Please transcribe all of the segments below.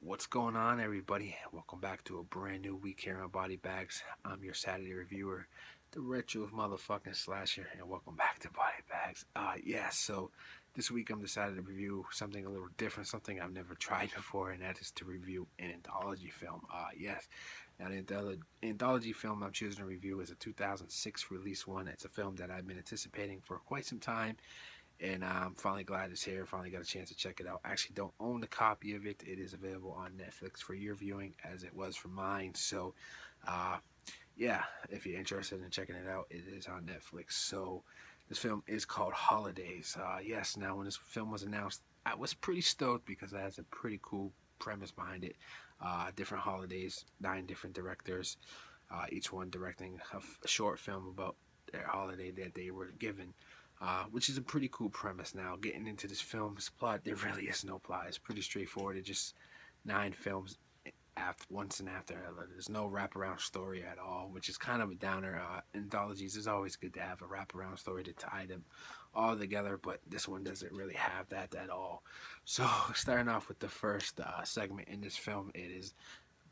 What's going on, everybody? Welcome back to a brand new week here on Body Bags. I'm your Saturday reviewer, the retro motherfucking slasher, and welcome back to Body Bags. So this week I'm decided to review something a little different, something I've never tried before, and that is to review an anthology film. Now the anthology film I'm choosing to review is a 2006 release one. It's a film that I've been anticipating for quite some time, and I'm finally glad it's here. Finally got a chance to check it out. I actually don't own a copy of it. It is available on Netflix for your viewing, as it was for mine. So, uh, yeah, if you're interested in checking it out, it is on Netflix. So, this film is called Holidays. Yes, now when this film was announced, I was pretty stoked because it has a pretty cool premise behind it. Different holidays, 9 different directors, each one directing a short film about their holiday that they were given, which is a pretty cool premise. Now, getting into this film's plot, there really is no plot. It's pretty straightforward. It's just 9 films after once and after another. There's no wraparound story at all, which is kind of a downer. Anthologies is always good to have a wraparound story to tie them all together, but this one doesn't really have that at all. So, starting off with the first segment in this film, it is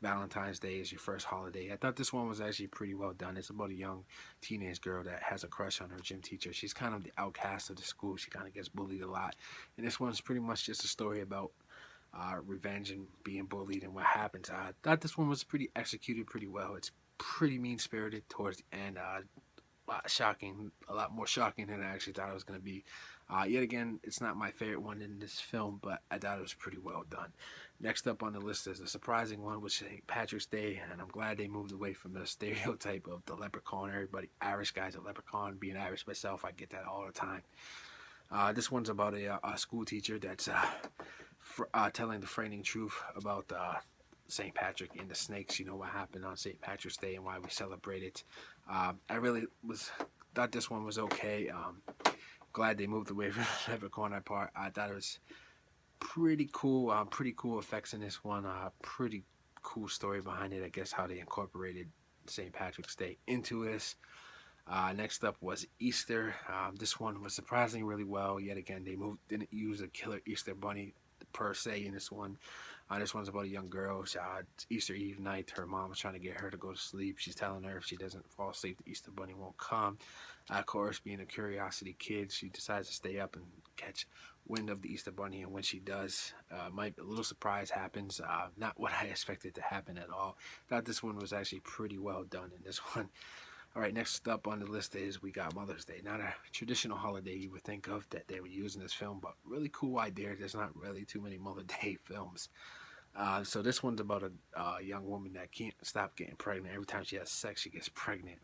Valentine's Day is your first holiday. I thought this one was actually pretty well done. It's about a young teenage girl that has a crush on her gym teacher. She's kind of the outcast of the school. She kind of gets bullied a lot. And this one's pretty much just a story about revenge and being bullied and what happens. I thought this one was pretty executed pretty well. It's pretty mean spirited towards the end. A lot shocking, a lot more shocking than I actually thought it was going to be. Yet again, it's not my favorite one in this film, but I thought it was pretty well done. Next up on the list is a surprising one, which is St. Patrick's Day, and I'm glad they moved away from the stereotype of the leprechaun. Everybody, Irish guy's a leprechaun. Being Irish myself, I get that all the time. This one's about a school teacher that's telling the frightening truth about St. Patrick and the snakes. You know what happened on St. Patrick's Day and why we celebrate it. I really was thought this one was okay. Glad they moved away from the leprechaun part. I thought it was pretty cool. Pretty cool effects in this one. Pretty cool story behind it. I guess how they incorporated St. Patrick's Day into this. Next up was Easter. This one was surprising really well. Yet again, they didn't use a killer Easter bunny per se in this one. This one's about a young girl. It's Easter Eve night. Her mom was trying to get her to go to sleep. She's telling her if she doesn't fall asleep, the Easter bunny won't come. Of course, being a curiosity kid, she decides to stay up and catch wind of the Easter bunny. And when she does, a little surprise happens. Not what I expected to happen at all. Thought this one was actually pretty well done in this one. All right, next up on the list is we got Mother's Day. Not a traditional holiday you would think of that they would use in this film, but really cool idea. There's not really too many Mother's Day films. So this one's about a young woman that can't stop getting pregnant. Every time she has sex, she gets pregnant,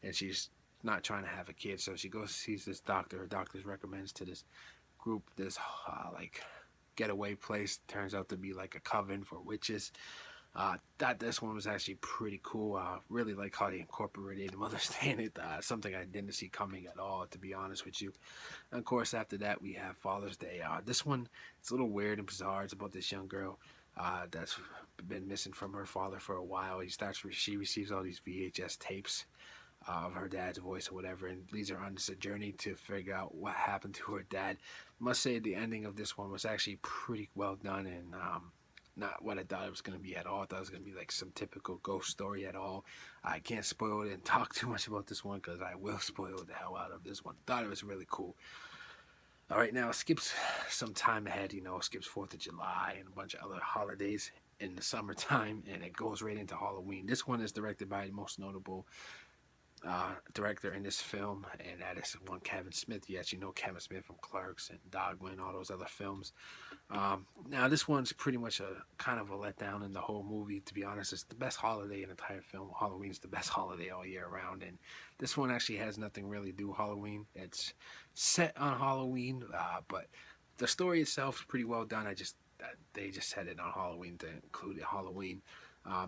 and she's not trying to have a kid. So she goes sees this doctor. Her doctor recommends to this group this like getaway place. Turns out to be like a coven for witches. Thought this one was actually pretty cool. Really like how they incorporated Mother's Day in it. Something I didn't see coming at all, to be honest with you. And of course, after that, we have Father's Day. This one it's a little weird and bizarre. It's about this young girl that's been missing from her father for a while. She receives all these VHS tapes of her dad's voice or whatever, and leads her on this journey to figure out what happened to her dad. I must say the ending of this one was actually pretty well done, and not what I thought it was going to be at all. I thought it was going to be like some typical ghost story at all. I can't spoil it and talk too much about this one because I will spoil the hell out of this one. Thought it was really cool. All right, now it skips some time ahead. It skips 4th of July and a bunch of other holidays in the summertime, and it goes right into Halloween. This one is directed by the most notable director in this film, and that is one Kevin Smith. Yes, you know Kevin Smith from Clerks and Dogma and all those other films. Now this one's pretty much a kind of a letdown in the whole movie. To be honest, it's the best holiday in the entire film. Halloween's the best holiday all year round, and this one actually has nothing really to do with Halloween. It's set on Halloween, but the story itself is pretty well done. They just set it on Halloween to include it Halloween.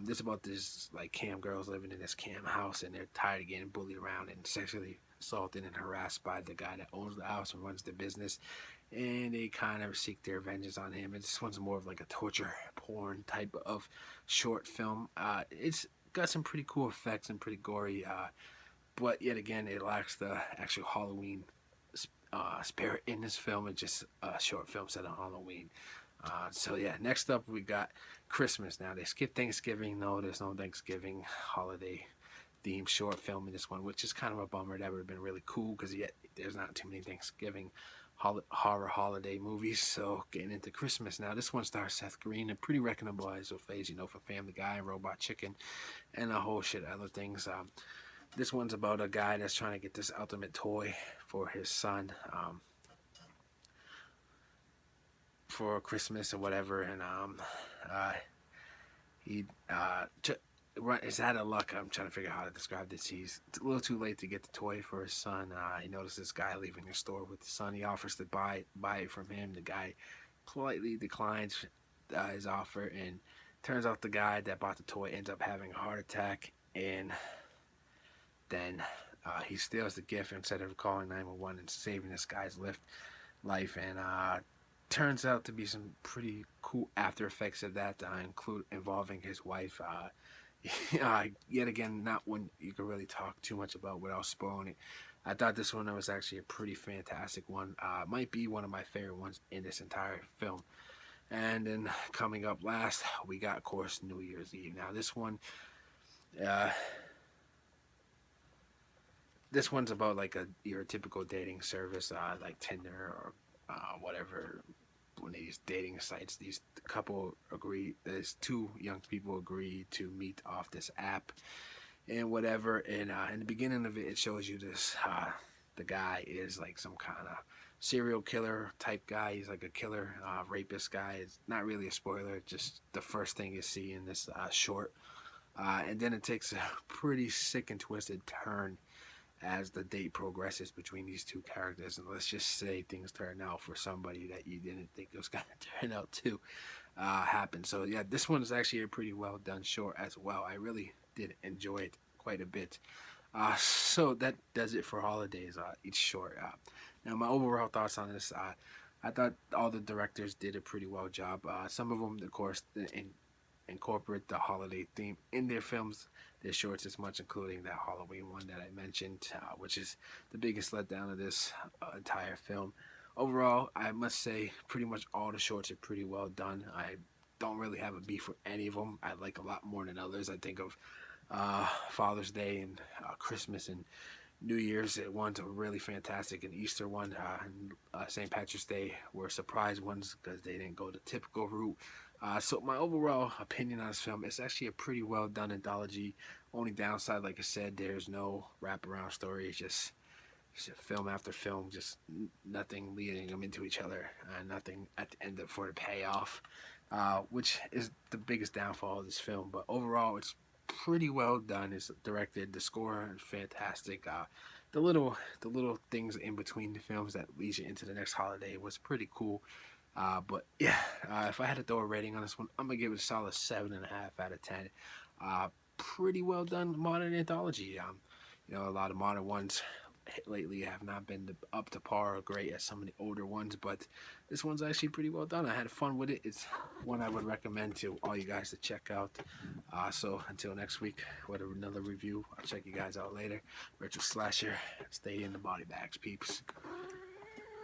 This about this like cam girls living in this cam house, and they're tired of getting bullied around and sexually assaulted and harassed by the guy that owns the house and runs the business, and they kind of seek their vengeance on him. And this one's more of like a torture porn type of short film. It's got some pretty cool effects and pretty gory, but yet again, it lacks the actual Halloween spirit in this film. It's just a short film set on Halloween. So yeah, next up we got Christmas. Now they skip Thanksgiving. No, there's no Thanksgiving holiday themed short film in this one, which is kind of a bummer. That would have been really cool because yet there's not too many Thanksgiving horror holiday movies. So getting into Christmas now, this one stars Seth Green, a pretty recognizable face, from Family Guy, Robot Chicken, and a whole shit other things. This one's about a guy that's trying to get this ultimate toy for his son. For Christmas or whatever, and he is out of luck. I'm trying to figure out how to describe this. He's a little too late to get the toy for his son. He notices this guy leaving the store with his son. He offers to buy it from him. The guy politely declines his offer, and turns out the guy that bought the toy ends up having a heart attack, and then he steals the gift instead of calling 911 and saving this guy's life, and turns out to be some pretty cool after effects of that, involving his wife. Yet again, not one you can really talk too much about without spoiling it. I thought this one was actually a pretty fantastic one. Might be one of my favorite ones in this entire film. And then coming up last, we got, of course, New Year's Eve. Now uh, this one's about like your typical dating service, like Tinder or whatever. One of these dating sites, these two young people agree to meet off this app and whatever. And in the beginning of it, it shows you this the guy is like some kind of serial killer type guy. He's like a killer rapist guy. It's not really a spoiler, just the first thing you see in this short. And then it takes a pretty sick and twisted turn as the date progresses between these two characters, and let's just say things turn out for somebody that you didn't think it was going to turn out to happen. So yeah, this one is actually a pretty well done short as well. I really did enjoy it quite a bit. So that does it for holidays, each short. Now my overall thoughts on this, I thought all the directors did a pretty well job. Some of them, of course, incorporate the holiday theme in their films, their shorts as much, including that Halloween one that I mentioned, which is the biggest letdown of this entire film. Overall, I must say pretty much all the shorts are pretty well done. I don't really have a beef with any of them. I like a lot more than others. I think of Father's Day and Christmas and New Year's ones are really fantastic, and Easter one and St. Patrick's Day were surprise ones because they didn't go the typical route. So my overall opinion on this film, it's actually a pretty well done anthology. Only downside, like I said, there's no wraparound story. It's just film after film, just nothing leading them into each other, and nothing at the end for the payoff, which is the biggest downfall of this film. But overall, it's pretty well done. It's directed. The score is fantastic. The little things in between the films that lead you into the next holiday was pretty cool. But yeah, if I had to throw a rating on this one, I'm gonna give it a solid 7.5 out of 10. Pretty well done modern anthology. A lot of modern ones lately have not been up to par or great as some of the older ones, but this one's actually pretty well done. I had fun with it. It's one I would recommend to all you guys to check out. So until next week with another review, I'll check you guys out later. Retro Slasher, stay in the body bags, peeps.